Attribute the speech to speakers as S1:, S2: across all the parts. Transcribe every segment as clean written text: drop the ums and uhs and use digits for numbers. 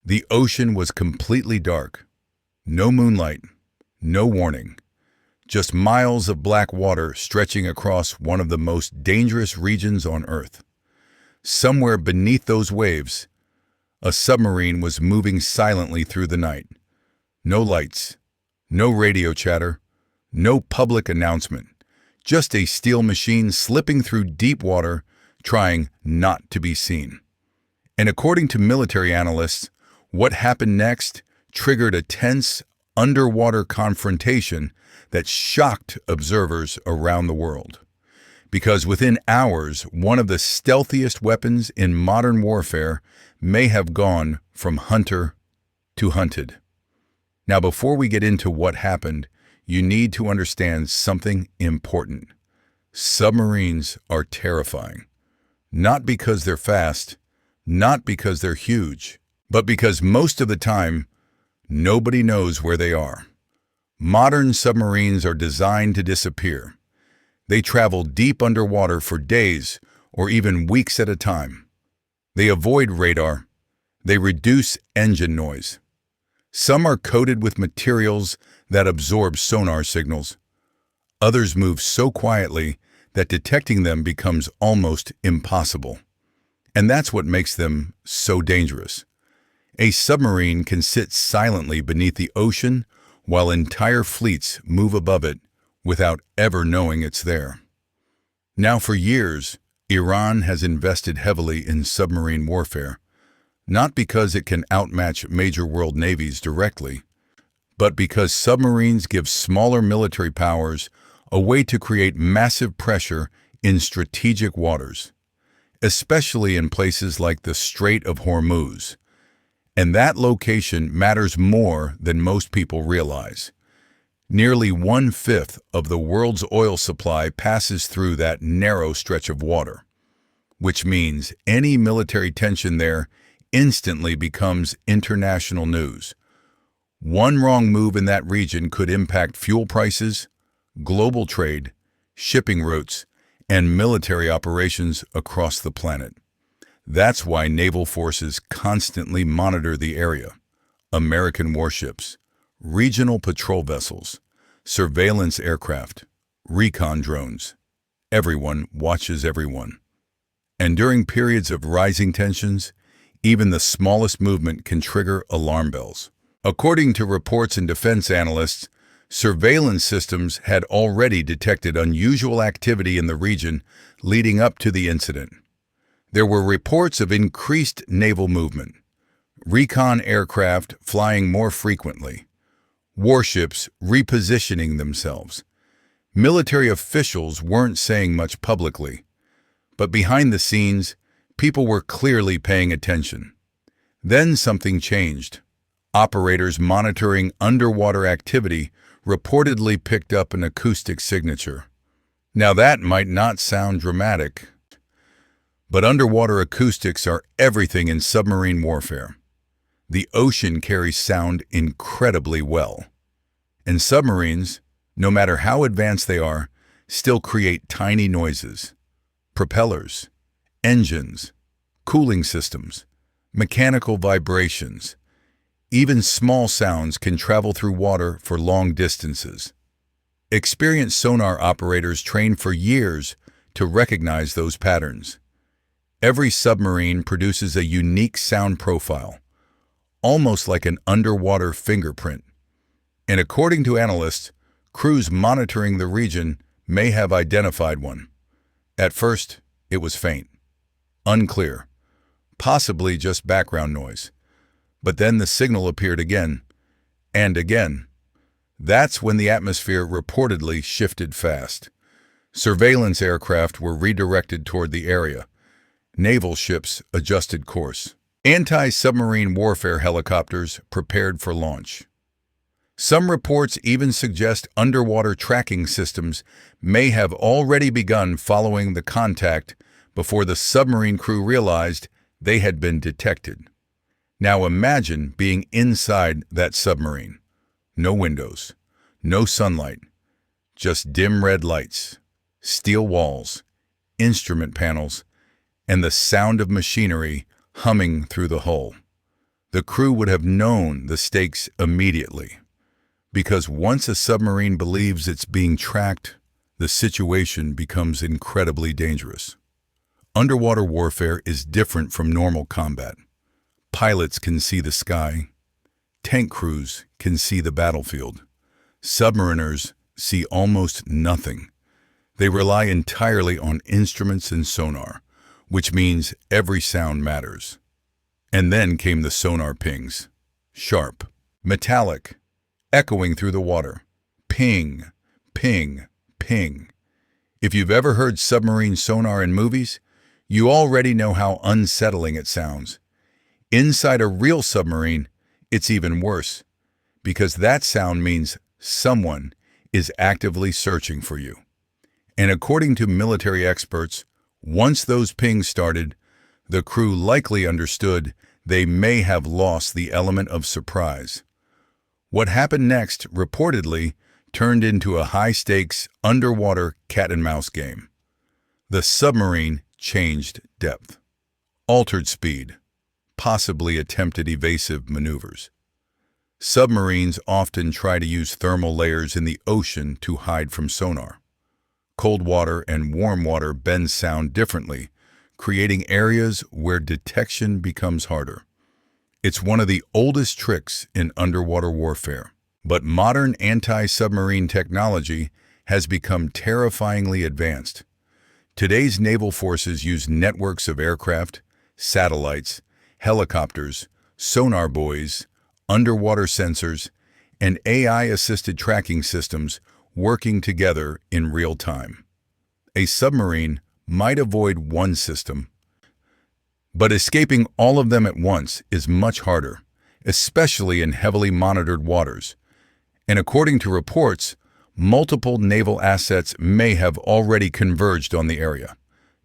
S1: The ocean was completely dark. No moonlight, no warning. Just miles of black water stretching across one of the most dangerous regions on Earth. Somewhere beneath those waves, a submarine was moving silently through the night. No lights, no radio chatter, no public announcement. Just a steel machine slipping through deep water, trying not to be seen. And according to military analysts, what happened next triggered a tense underwater confrontation that shocked observers around the world. Because within hours, one of the stealthiest weapons in modern warfare may have gone from hunter to hunted. Now, before we get into what happened, you need to understand something important. Submarines are terrifying. Not because they're fast, not because they're huge, but because most of the time, nobody knows where they are. Modern submarines are designed to disappear. They travel deep underwater for days or even weeks at a time. They avoid radar. They reduce engine noise. Some are coated with materials that absorb sonar signals. Others move so quietly that detecting them becomes almost impossible. And that's what makes them so dangerous. A submarine can sit silently beneath the ocean while entire fleets move above it without ever knowing it's there. Now, for years, Iran has invested heavily in submarine warfare, not because it can outmatch major world navies directly, but because submarines give smaller military powers a way to create massive pressure in strategic waters, especially in places like the Strait of Hormuz. And that location matters more than most people realize. Nearly 1/5 of the world's oil supply passes through that narrow stretch of water, which means any military tension there instantly becomes international news. One wrong move in that region could impact fuel prices, global trade, shipping routes, and military operations across the planet. That's why naval forces constantly monitor the area. American warships, regional patrol vessels, surveillance aircraft, recon drones. Everyone watches everyone. And during periods of rising tensions, even the smallest movement can trigger alarm bells. According to reports and defense analysts, surveillance systems had already detected unusual activity in the region leading up to the incident. There were reports of increased naval movement, recon aircraft flying more frequently, warships repositioning themselves. Military officials weren't saying much publicly, but behind the scenes, people were clearly paying attention. Then something changed. Operators monitoring underwater activity reportedly picked up an acoustic signature. Now that might not sound dramatic, but underwater acoustics are everything in submarine warfare. The ocean carries sound incredibly well. And submarines, no matter how advanced they are, still create tiny noises. Propellers, engines, cooling systems, mechanical vibrations. Even small sounds can travel through water for long distances. Experienced sonar operators train for years to recognize those patterns. Every submarine produces a unique sound profile, almost like an underwater fingerprint. And according to analysts, crews monitoring the region may have identified one. At first, it was faint, unclear, possibly just background noise. But then the signal appeared again and again. That's when the atmosphere reportedly shifted fast. Surveillance aircraft were redirected toward the area. Naval ships adjusted course. Anti-submarine warfare helicopters prepared for launch. Some reports even suggest underwater tracking systems may have already begun following the contact before the submarine crew realized they had been detected. Now imagine being inside that submarine. No windows, no sunlight, just dim red lights, steel walls, instrument panels, and the sound of machinery humming through the hull. the crew would have known the stakes immediately. Because once a submarine believes it's being tracked, the situation becomes incredibly dangerous. Underwater warfare is different from normal combat. Pilots can see the sky. Tank crews can see the battlefield. Submariners see almost nothing. They rely entirely on instruments and sonar, which means every sound matters. And then came the sonar pings. Sharp, metallic, echoing through the water. Ping, ping, ping. If you've ever heard submarine sonar in movies, you already know how unsettling it sounds. Inside a real submarine, it's even worse, because that sound means someone is actively searching for you. And according to military experts, once those pings started, the crew likely understood they may have lost the element of surprise. What happened next, reportedly, turned into a high-stakes, underwater cat-and-mouse game. The submarine changed depth, altered speed, possibly attempted evasive maneuvers. Submarines often try to use thermal layers in the ocean to hide from sonar. Cold water and warm water bend sound differently, creating areas where detection becomes harder. It's one of the oldest tricks in underwater warfare. But modern anti-submarine technology has become terrifyingly advanced. Today's naval forces use networks of aircraft, satellites, helicopters, sonar buoys, underwater sensors, and AI-assisted tracking systems working together in real time. A submarine might avoid one system, but escaping all of them at once is much harder, especially in heavily monitored waters. And according to reports, multiple naval assets may have already converged on the area.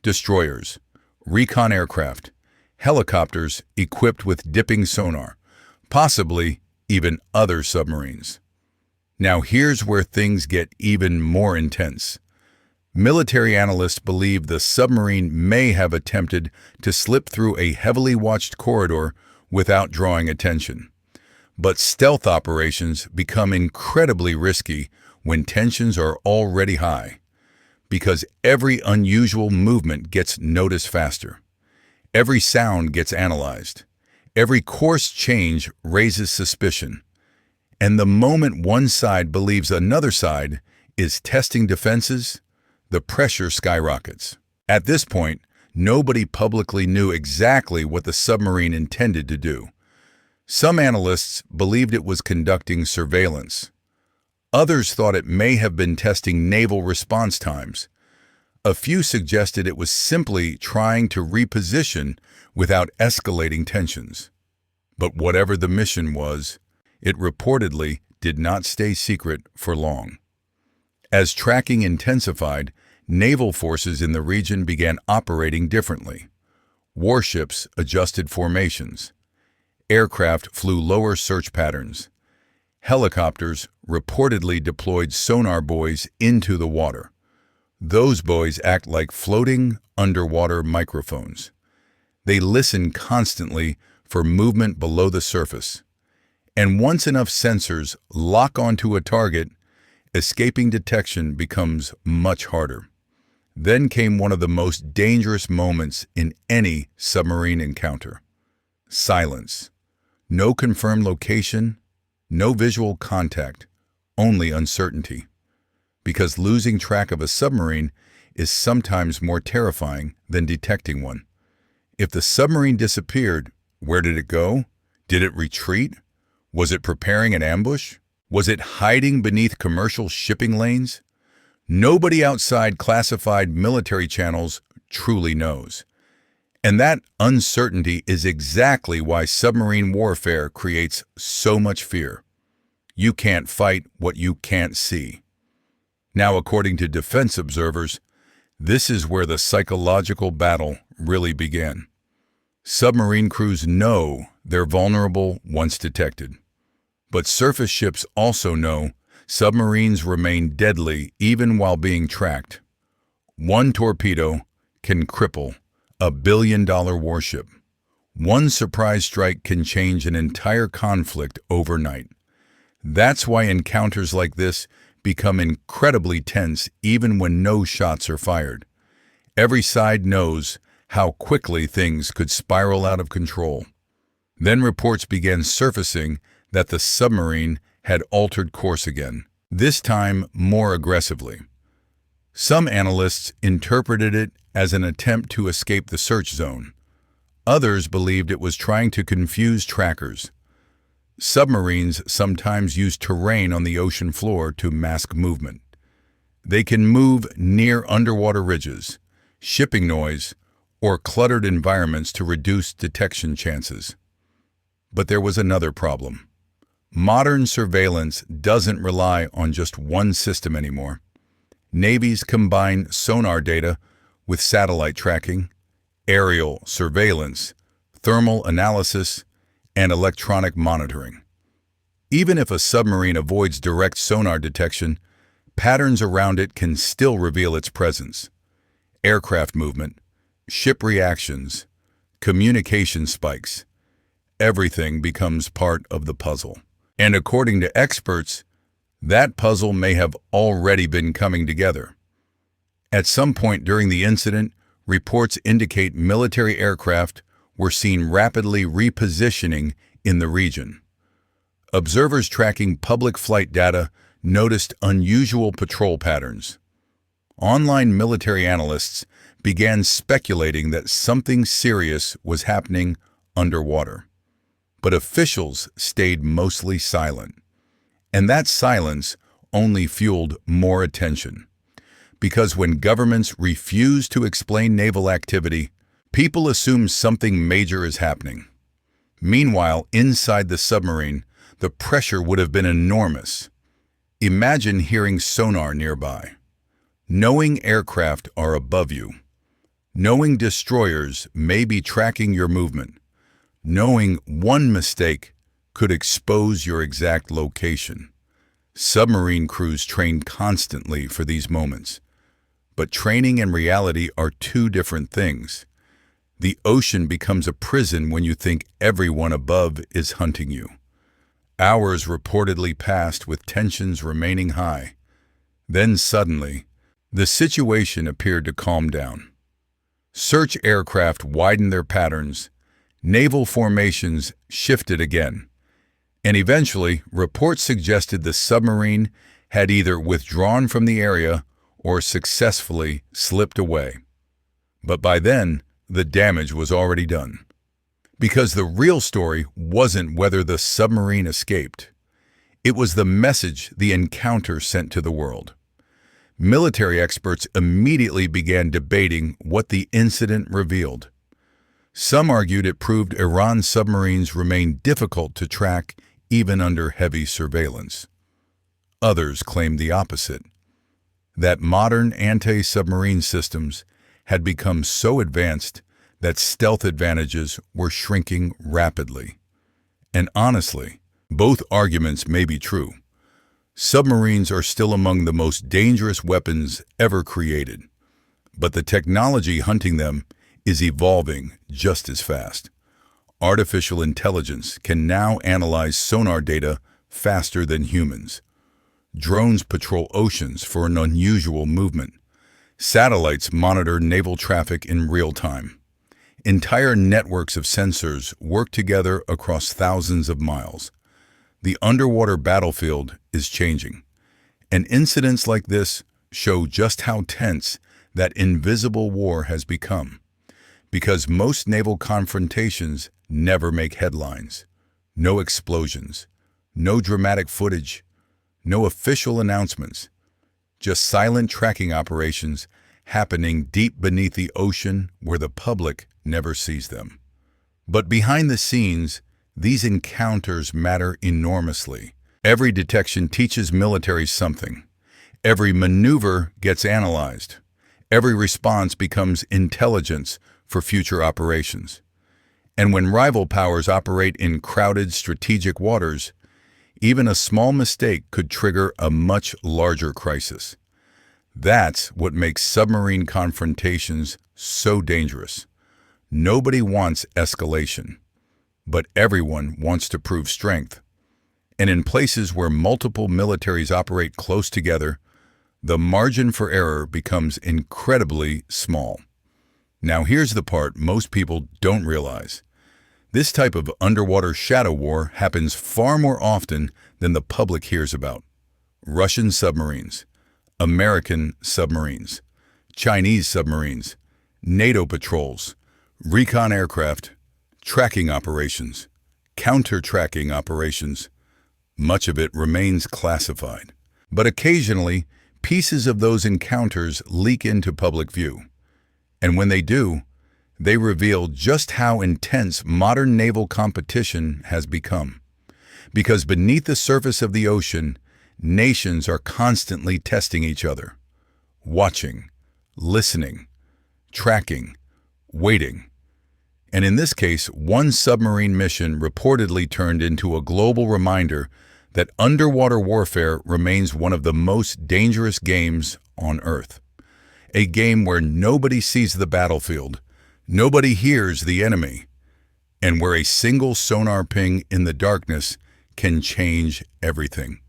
S1: Destroyers, recon aircraft, helicopters equipped with dipping sonar, possibly even other submarines. Now here's where things get even more intense. Military analysts believe the submarine may have attempted to slip through a heavily watched corridor without drawing attention. But stealth operations become incredibly risky when tensions are already high, because every unusual movement gets noticed faster. Every sound gets analyzed. Every course change raises suspicion. And the moment one side believes another side is testing defenses, the pressure skyrockets. At this point, nobody publicly knew exactly what the submarine intended to do. Some analysts believed it was conducting surveillance. Others thought it may have been testing naval response times. A few suggested it was simply trying to reposition without escalating tensions. But whatever the mission was, it reportedly did not stay secret for long. As tracking intensified, naval forces in the region began operating differently. Warships adjusted formations. Aircraft flew lower search patterns. Helicopters reportedly deployed sonar buoys into the water. Those buoys act like floating underwater microphones. They listen constantly for movement below the surface. And once enough sensors lock onto a target, escaping detection becomes much harder. Then came one of the most dangerous moments in any submarine encounter. Silence. No confirmed location, no visual contact, only uncertainty. Because losing track of a submarine is sometimes more terrifying than detecting one. If the submarine disappeared, where did it go? Did it retreat? Was it preparing an ambush? Was it hiding beneath commercial shipping lanes? Nobody outside classified military channels truly knows. And that uncertainty is exactly why submarine warfare creates so much fear. You can't fight what you can't see. Now, according to defense observers, this is where the psychological battle really began. Submarine crews know they're vulnerable once detected. But surface ships also know submarines remain deadly even while being tracked. One torpedo can cripple a billion-dollar warship. One surprise strike can change an entire conflict overnight. That's why encounters like this become incredibly tense even when no shots are fired. Every side knows how quickly things could spiral out of control. Then reports began surfacing that the submarine had altered course again, this time more aggressively. Some analysts interpreted it as an attempt to escape the search zone. Others believed it was trying to confuse trackers. Submarines sometimes use terrain on the ocean floor to mask movement. They can move near underwater ridges, shipping noise, or cluttered environments to reduce detection chances. But there was another problem. Modern surveillance doesn't rely on just one system anymore. Navies combine sonar data with satellite tracking, aerial surveillance, thermal analysis, and electronic monitoring. Even if a submarine avoids direct sonar detection, patterns around it can still reveal its presence. Aircraft movement, ship reactions, communication spikes, everything becomes part of the puzzle. And according to experts, that puzzle may have already been coming together. At some point during the incident, reports indicate military aircraft were seen rapidly repositioning in the region. Observers tracking public flight data noticed unusual patrol patterns. Online military analysts began speculating that something serious was happening underwater. But officials stayed mostly silent. And that silence only fueled more attention. Because when governments refuse to explain naval activity, people assume something major is happening. Meanwhile, inside the submarine, the pressure would have been enormous. Imagine hearing sonar nearby, knowing aircraft are above you, knowing destroyers may be tracking your movement, knowing one mistake could expose your exact location. Submarine crews train constantly for these moments. But training and reality are two different things. The ocean becomes a prison when you think everyone above is hunting you. Hours reportedly passed with tensions remaining high. Then suddenly, the situation appeared to calm down. Search aircraft widened their patterns, naval formations shifted again, and eventually reports suggested the submarine had either withdrawn from the area or successfully slipped away. But by then, the damage was already done. Because the real story wasn't whether the submarine escaped. It was the message the encounter sent to the world. Military experts immediately began debating what the incident revealed. Some argued it proved Iran's submarines remained difficult to track even under heavy surveillance. Others claimed the opposite, that modern anti-submarine systems had become so advanced that stealth advantages were shrinking rapidly. And honestly, both arguments may be true. Submarines are still among the most dangerous weapons ever created, but the technology hunting them is evolving just as fast. Artificial intelligence can now analyze sonar data faster than humans. Drones patrol oceans for an unusual movement. Satellites monitor naval traffic in real time. Entire networks of sensors work together across thousands of miles. The underwater battlefield is changing. And incidents like this show just how tense that invisible war has become. Because most naval confrontations never make headlines. No explosions, no dramatic footage, no official announcements. Just silent tracking operations happening deep beneath the ocean where the public never sees them. But behind the scenes, these encounters matter enormously. Every detection teaches militaries something. Every maneuver gets analyzed. Every response becomes intelligence for future operations. And when rival powers operate in crowded strategic waters, even a small mistake could trigger a much larger crisis. That's what makes submarine confrontations so dangerous. Nobody wants escalation, but everyone wants to prove strength. And in places where multiple militaries operate close together, the margin for error becomes incredibly small. Now here's the part most people don't realize. This type of underwater shadow war happens far more often than the public hears about. Russian submarines, American submarines, Chinese submarines, NATO patrols, recon aircraft, tracking operations, counter-tracking operations. Much of it remains classified. But occasionally, pieces of those encounters leak into public view. And when they do, they reveal just how intense modern naval competition has become. Because beneath the surface of the ocean, nations are constantly testing each other, watching, listening, tracking, waiting. And in this case, one submarine mission reportedly turned into a global reminder that underwater warfare remains one of the most dangerous games on Earth. A game where nobody sees the battlefield, nobody hears the enemy, and where a single sonar ping in the darkness can change everything.